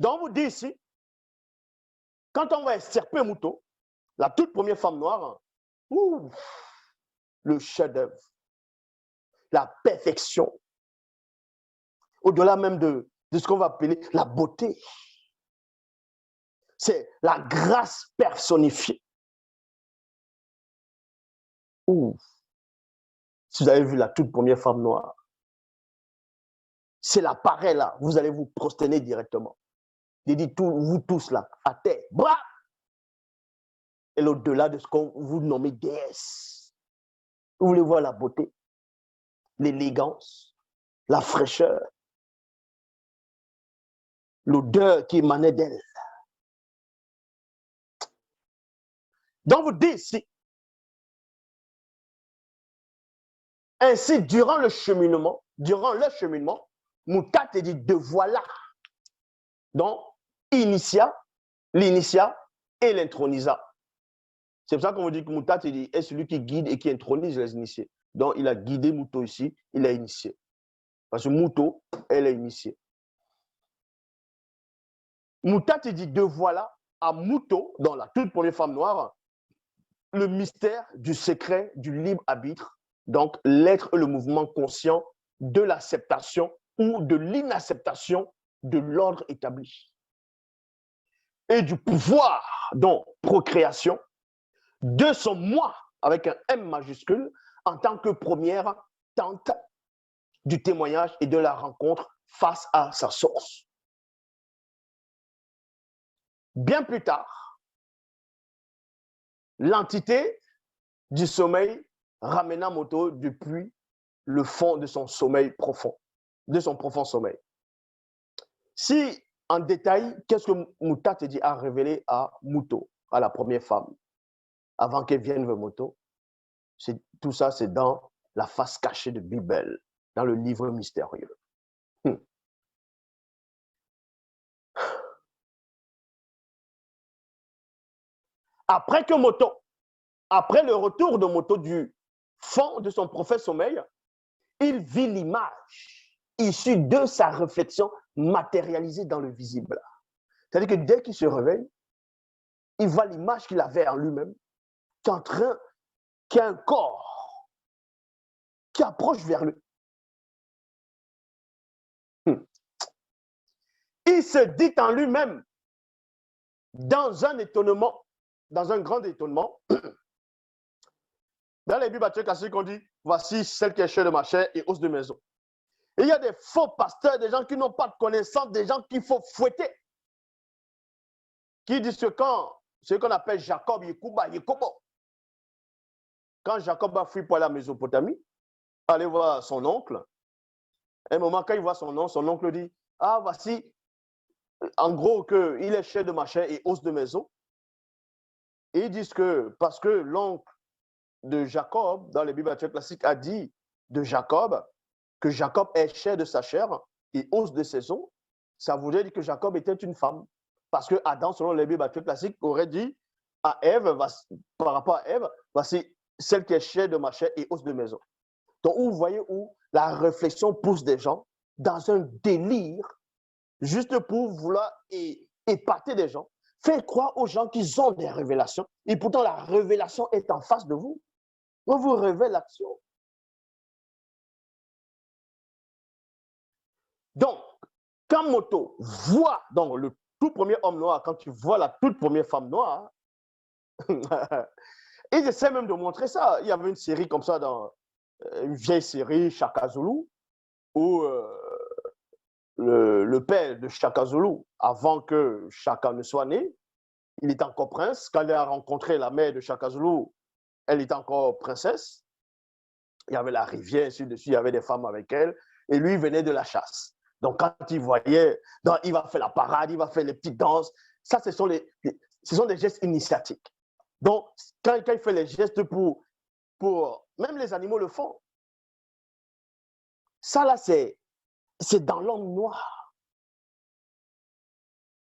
Donc, on vous dit ici, quand on va extirper Muto, la toute première femme noire, le chef-d'œuvre, la perfection, au-delà même de ce qu'on va appeler la beauté. C'est la grâce personnifiée. Si vous avez vu la toute première femme noire, c'est l'appareil là, vous allez vous prosterner directement. J'ai dit, vous tous là, à terre, bras. Et l'au-delà de ce qu'on vous nommez déesse. Vous voulez voir la beauté, l'élégance, la fraîcheur, l'odeur qui émanait d'elle. Donc vous dites ici, ainsi durant le cheminement, Moutat dit de voilà. Donc, l'initia et l'intronisa. C'est pour ça qu'on vous dit que Moutat est celui qui guide et qui intronise les initiés. Donc, il a guidé Mouto ici, il a initié. Parce que Mouto, elle est initiée. Moutat dit de voilà à Mouto, dans la toute première femme noire, le mystère du secret du libre arbitre, donc l'être et le mouvement conscient de l'acceptation ou de l'inacceptation de l'ordre établi. Et du pouvoir, donc procréation, de son moi, avec un M majuscule, en tant que première tente du témoignage et de la rencontre face à sa source. Bien plus tard, l'entité du sommeil ramena Moto depuis le fond de son sommeil profond, de son profond sommeil. Si, en détail, qu'est-ce que Moutat dit a révélé à Muto, à la première femme, avant qu'elle vienne vers Moto? Tout ça, c'est dans la face cachée de Bibel, dans le livre mystérieux. Après le retour de Moto du fond de son profond sommeil, il vit l'image issue de sa réflexion matérialisée dans le visible. C'est-à-dire que dès qu'il se réveille, il voit l'image qu'il avait en lui-même, qui a un corps qui approche vers lui. Il se dit en lui-même, dans un étonnement, dans un grand étonnement, dans les Bibles classiques, on dit, voici celle qui est chair de ma chair et os de maison. Et il y a des faux pasteurs, des gens qui n'ont pas de connaissance, des gens qu'il faut fouetter, qui disent que quand, ce qu'on appelle Jacob, Yekobo, quand Jacob a fui pour la Mésopotamie, aller voir son oncle, à un moment, quand il voit son oncle dit, ah, voici, en gros, qu'il est chair de ma chair et os de maison. Et ils disent que, parce que l'oncle de Jacob, dans les Bibles classiques, a dit de Jacob, que Jacob est chair de sa chair et os de ses os, ça voudrait dire que Jacob était une femme. Parce que Adam, selon les Bibles classiques, aurait dit à Ève, par rapport à Ève, voici celle qui est chair de ma chair et os de mes os. Donc, vous voyez où la réflexion pousse des gens dans un délire, juste pour vouloir épater des gens, faire croire aux gens qu'ils ont des révélations, et pourtant la révélation est en face de vous. On vous révèle l'action. Donc, quand Moto voit, donc le tout premier homme noir, quand tu vois la toute première femme noire, il essaie même de montrer ça. Il y avait une série comme ça, dans une vieille série, Shaka Zulu, où le père de Shaka Zulu, avant que Shaka ne soit né, il était encore prince. Quand il a rencontré la mère de Shaka Zulu, elle était encore princesse. Il y avait la rivière, dessus, il y avait des femmes avec elle, et lui, il venait de la chasse. Donc, quand il voyait, il va faire la parade, il va faire les petites danses. Ça, ce sont des gestes initiatiques. Donc, quand il fait les gestes pour même les animaux le font. Ça, là, c'est dans l'homme noir.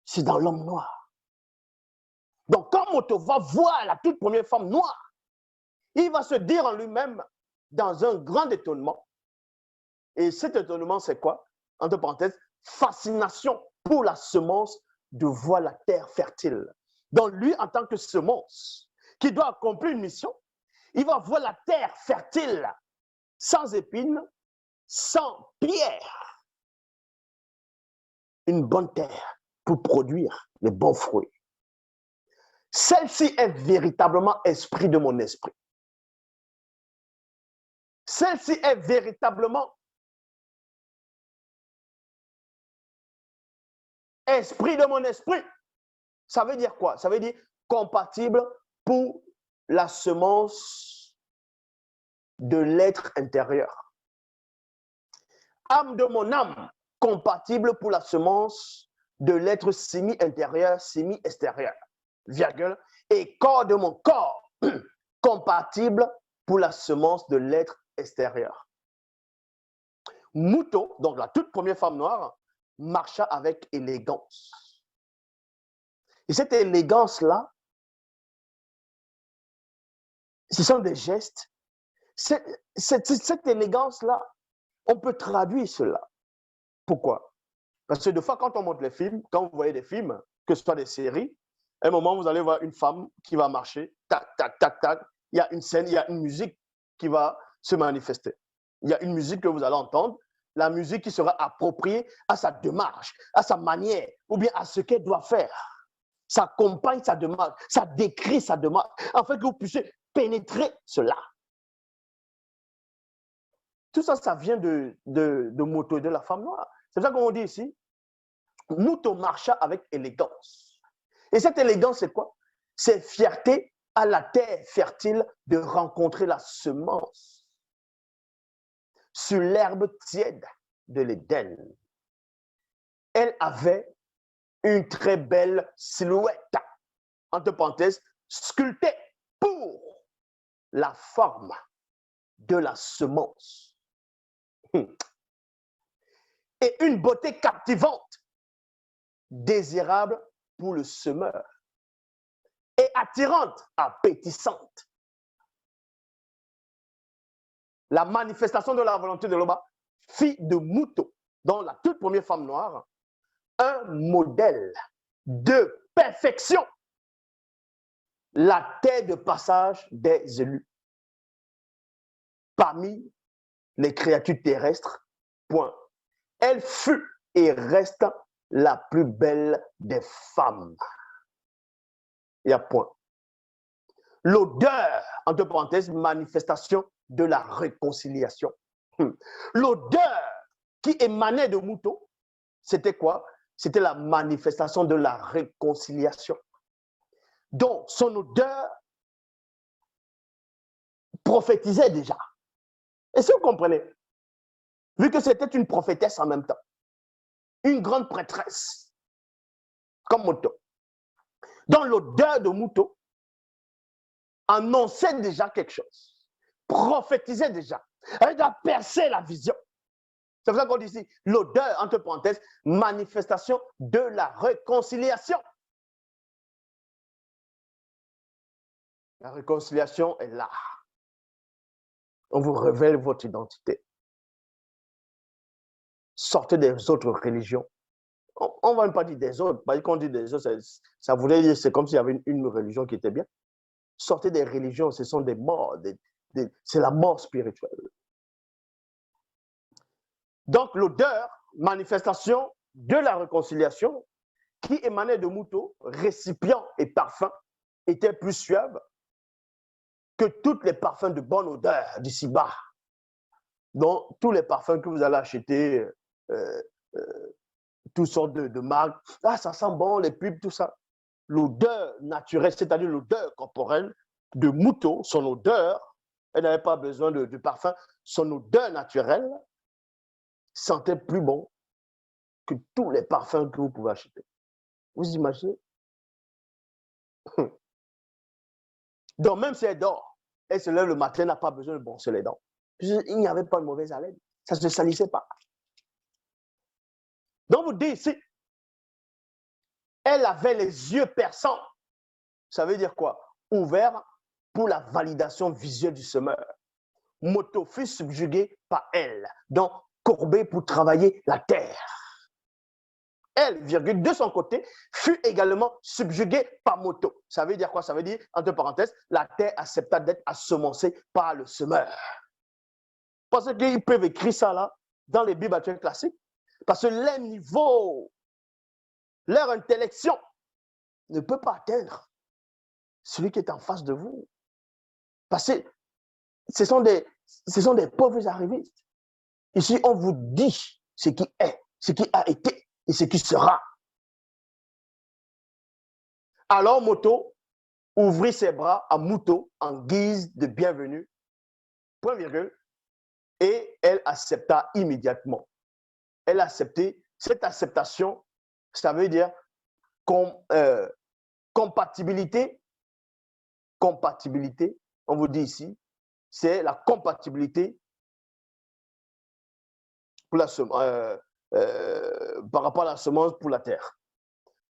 C'est dans l'homme noir. Donc, quand Moto va voir la toute première femme noire, il va se dire en lui-même, dans un grand étonnement, et cet étonnement, c'est quoi? Entre parenthèses, fascination pour la semence de voir la terre fertile. Donc lui, en tant que semence, qui doit accomplir une mission, il va voir la terre fertile, sans épines, sans pierre. Une bonne terre pour produire les bons fruits. Celle-ci est véritablement esprit de mon esprit. Celle-ci est véritablement esprit de mon esprit. Ça veut dire quoi? Ça veut dire compatible pour la semence de l'être intérieur. Âme de mon âme, compatible pour la semence de l'être semi-intérieur, semi-extérieur. Virgule. Et corps de mon corps, compatible pour la semence de l'être extérieur. Mouton, donc la toute première femme noire, marcha avec élégance. Et cette élégance-là, ce sont des gestes. Cette élégance-là, on peut traduire cela. Pourquoi? Parce que des fois, quand on monte les films, quand vous voyez des films, que ce soit des séries, à un moment, vous allez voir une femme qui va marcher, tac, tac, tac, tac. Il y a une scène, il y a une musique qui va se manifester. Il y a une musique que vous allez entendre, la musique qui sera appropriée à sa démarche, à sa manière, ou bien à ce qu'elle doit faire. Ça accompagne sa démarche, ça décrit sa démarche, afin que vous puissiez pénétrer cela. Tout ça, ça vient de Mouton, de la femme noire. C'est ça qu'on dit ici. Mouton marcha avec élégance. Et cette élégance, c'est quoi? C'est fierté à la terre fertile de rencontrer la semence sur l'herbe tiède de l'Éden. Elle avait une très belle silhouette, entre parenthèses, sculptée pour la forme de la semence. Et une beauté captivante, désirable pour le semeur, et attirante, appétissante. La manifestation de la volonté de l'Oba fit de Mouton, dont la toute première femme noire, un modèle de perfection, la terre de passage des élus. Parmi les créatures terrestres, point. Elle fut et reste la plus belle des femmes. Il y a point. L'odeur, entre parenthèses, manifestation de la réconciliation. L'odeur qui émanait de Mouton, c'était quoi? C'était la manifestation de la réconciliation. Donc, son odeur prophétisait déjà. Et si vous comprenez, vu que c'était une prophétesse en même temps, une grande prêtresse, comme Mouton. Donc, l'odeur de Mouton annonçait déjà quelque chose, prophétisait déjà. Elle doit percer la vision. C'est pour ça qu'on dit ici, l'odeur, entre parenthèses, manifestation de la réconciliation. La réconciliation est là. On vous révèle votre identité. Sortez des autres religions. On ne va même pas dire des autres. Parce qu'on dit des autres, ça voulait dire, c'est comme s'il y avait une religion qui était bien. Sortez des religions, ce sont des morts. C'est la mort spirituelle. Donc, l'odeur, manifestation de la réconciliation, qui émanait de Mouton, récipient et parfum, était plus suave que tous les parfums de bonne odeur d'ici-bas. Donc, tous les parfums que vous allez acheter, toutes sortes de marques, ah, ça sent bon, les pubs, tout ça. L'odeur naturelle, c'est-à-dire l'odeur corporelle de Mouton, son odeur, elle n'avait pas besoin de parfum, son odeur naturelle sentait plus bon que tous les parfums que vous pouvez acheter. Vous imaginez? Donc, même si elle dort, elle se lève le matin, elle n'a pas besoin de brosser les dents. Il n'y avait pas de mauvaise haleine. Ça ne se salissait pas. Donc, vous dites ici, elle avait les yeux perçants. Ça veut dire quoi? Ouverts pour la validation visuelle du semeur. Mouton fut subjugué par elle. Donc, courbé pour travailler la terre. elle, virgule, de son côté, fut également subjuguée par Moto. Ça veut dire quoi? Ça veut dire, entre parenthèses, la terre accepta d'être assemencée par le semeur. Parce qu'ils peuvent écrire ça là, dans les Bibles actuelles classiques, parce que leur niveau, leur intellection ne peut pas atteindre celui qui est en face de vous. Parce que ce sont des pauvres arrivistes. Ici, on vous dit ce qui est, ce qui a été et ce qui sera. Alors Moto ouvrit ses bras à Muto en guise de bienvenue, point virgule, et elle accepta immédiatement. Elle a accepté. Cette acceptation, ça veut dire compatibilité. Compatibilité, on vous dit ici, c'est la compatibilité pour par rapport à la semence pour la terre.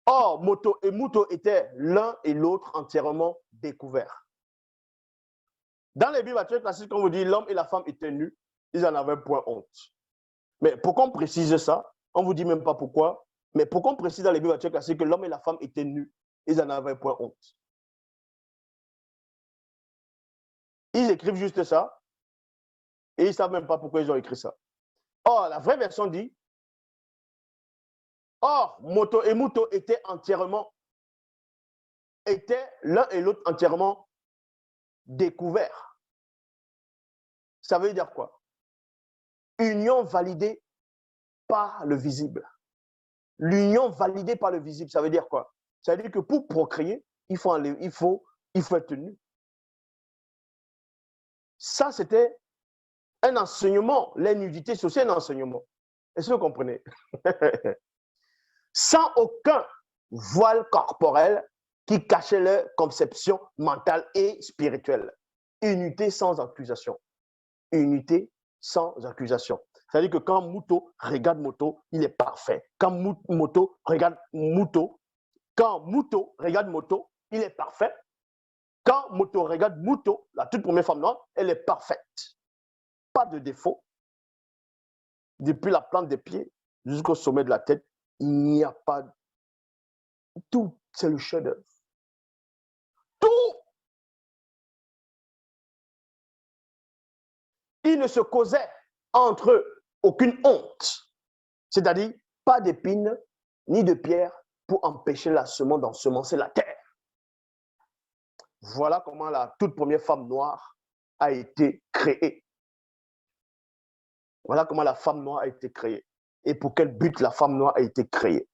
Or, Moto et Muto étaient l'un et l'autre entièrement découverts. Dans les Bibles actuelles classiques, on vous dit l'homme et la femme étaient nus, ils n'en avaient point honte. Mais pourquoi on précise ça? On ne vous dit même pas pourquoi. Mais pourquoi on précise dans les Bibles actuelles classiques que l'homme et la femme étaient nus, ils n'en avaient point honte? Ils écrivent juste ça et ils ne savent même pas pourquoi ils ont écrit ça. Or, la vraie version dit, or, Moto et Muto étaient l'un et l'autre entièrement découverts. Ça veut dire quoi? Union validée par le visible. L'union validée par le visible, ça veut dire quoi? Ça veut dire que pour procréer, il faut être nu. Ça, c'était un enseignement. La nudité, c'est aussi un enseignement. Est-ce que vous comprenez? Sans aucun voile corporel qui cachait leur conception mentale et spirituelle. Unité sans accusation. Unité sans accusation. C'est-à-dire que quand Muto regarde Moto, il est parfait. Quand Moto regarde Muto, il est parfait. Quand Moto regarde Muto, la toute première femme noire, elle est parfaite. Pas de défaut. Depuis la plante des pieds jusqu'au sommet de la tête, il n'y a pas. Tout, c'est le chef-d'œuvre. Tout. Il ne se causait entre eux aucune honte. C'est-à-dire, pas d'épines ni de pierres pour empêcher la semence d'ensemencer la terre. Voilà comment la toute première femme noire a été créée. Voilà comment la femme noire a été créée. Et pour quel but la femme noire a été créée.